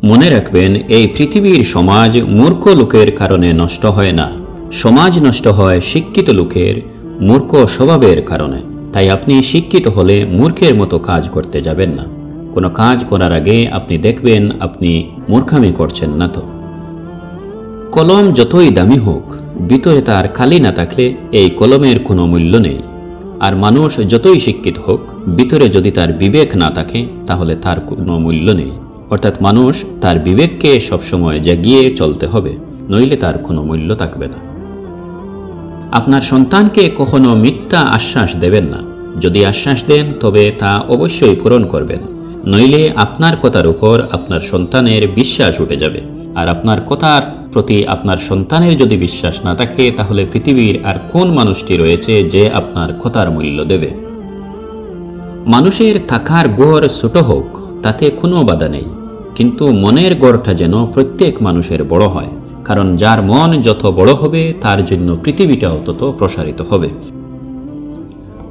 মনে রাখবেন, এই পৃথিবীর সমাজ মূর্খ লোকের কারণে নষ্ট হয় না। সমাজ নষ্ট হয় শিক্ষিত লোকের মূর্খ স্বভাবের কারণে। তাই আপনি শিক্ষিত হলে মূর্খের মতো কাজ করতে যাবেন না। কোনো কাজ করার আগে আপনি দেখবেন আপনি মূর্খামি করছেন না তো। কলম যতই দামি হোক, ভিতরে তার কালি না থাকলে এই কলমের কোনো মূল্য নেই। আর মানুষ যতই শিক্ষিত হোক, ভিতরে যদি তার বিবেক না থাকে তাহলে তার কোনো মূল্য নেই। অর্থাৎ মানুষ তার বিবেককে সবসময় জাগিয়ে চলতে হবে, নইলে তার কোনো মূল্য থাকবে না। আপনার সন্তানকে কখনো মিথ্যা আশ্বাস দেবেন না। যদি আশ্বাস দেন তবে তা অবশ্যই পূরণ করবেন, নইলে আপনার কথার উপর আপনার সন্তানের বিশ্বাস উঠে যাবে। আর আপনার কথার প্রতি আপনার সন্তানের যদি বিশ্বাস না থাকে, তাহলে পৃথিবীর আর কোন মানুষটি রয়েছে যে আপনার কথার মূল্য দেবে? মানুষের থাকার গড় ছোট হোক, তাতে কোনো বাধা নেই, কিন্তু মনের গড়টা যেন প্রত্যেক মানুষের বড় হয়। কারণ যার মন যত বড় হবে, তার জন্য পৃথিবীটাও তত প্রসারিত হবে।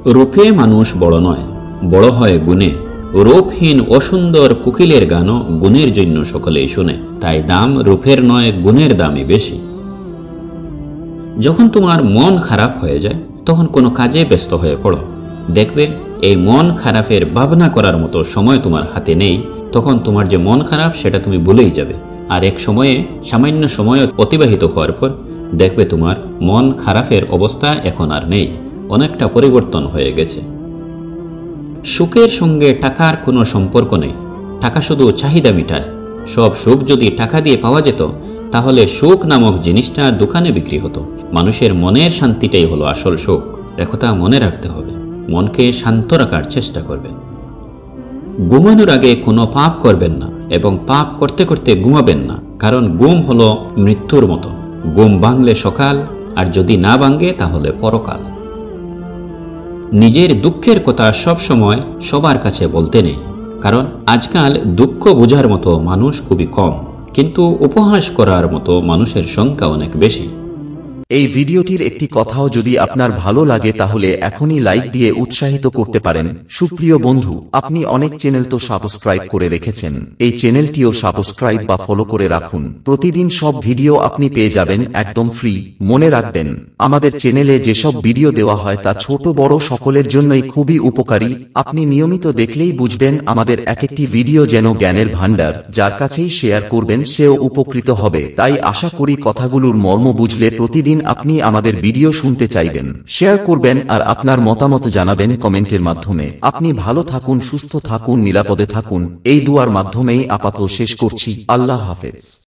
রূপে মানুষ বড় নয়, বড় হয় গুণে। রূপহীন অসুন্দর কোকিলের গানও গুণের জন্য সকলেই শুনে। তাই দাম রূপের নয়, গুণের দামই বেশি। যখন তোমার মন খারাপ হয়ে যায়, তখন কোনো কাজে ব্যস্ত হয়ে পড়ো। দেখবে এই মন খারাপের ভাবনা করার মতো সময় তোমার হাতে নেই। তখন তোমার যে মন খারাপ সেটা তুমি ভুলেই যাবে। আর এক সময়ে, সামান্য সময় অতিবাহিত হওয়ার পর দেখবে তোমার মন খারাপের অবস্থা এখন আর নেই, অনেকটা পরিবর্তন হয়ে গেছে। সুখের সঙ্গে টাকার কোনো সম্পর্ক নেই। টাকা শুধু চাহিদা মিটায়। সব সুখ যদি টাকা দিয়ে পাওয়া যেত, তাহলে সুখ নামক জিনিসটা দোকানে বিক্রি হতো। মানুষের মনের শান্তিটাই হলো আসল সুখ। একথা মনে রাখতে হবে। মনকে শান্ত রাখার চেষ্টা করবেন। ঘুমানোর আগে কোনো পাপ করবেন না, এবং পাপ করতে করতে ঘুমাবেন না। কারণ ঘুম হলো মৃত্যুর মতো। ঘুম ভাঙলে সকাল, আর যদি না ভাঙে তাহলে পরকাল। নিজের দুঃখের কথা সব সময় সবার কাছে বলতে নেই। কারণ আজকাল দুঃখ বোঝার মতো মানুষ খুবই কম, কিন্তু উপহাস করার মতো মানুষের সংখ্যা অনেক বেশি। এই ভিডিওটির একটি কথাও যদি আপনার ভালো লাগে তাহলে এখনই লাইক দিয়ে উৎসাহিত করতে পারেন। সুপ্রিয় বন্ধু, আপনি অনেক চ্যানেল তো সাবস্ক্রাইব করে রেখেছেন, এই চ্যানেলটিও সাবস্ক্রাইব বা ফলো করে রাখুন। প্রতিদিন সব ভিডিও আপনি পেয়ে যাবেন একদম ফ্রি। মনে রাখবেন, আমাদের চ্যানেলে যেসব ভিডিও দেওয়া হয় তা ছোট বড় সকলের জন্যই খুবই উপকারী। আপনি নিয়মিত দেখলেই বুঝবেন আমাদের এক একটি ভিডিও যেন জ্ঞানের ভান্ডার। যার কাছেই শেয়ার করবেন সেও উপকৃত হবে। তাই আশা করি কথাগুলোর মর্ম বুঝলে প্রতিদিন আপনি আমাদের ভিডিও শুনতে চাইবেন। শেয়ার করবেন আর আপনার মতামত জানাবেন কমেন্টের মাধ্যমে। আপনি ভালো থাকুন, সুস্থ থাকুন, নিরাপদে থাকুন, এই দুয়ার মাধ্যমেই আপাতত শেষ করছি। আল্লাহ হাফেজ।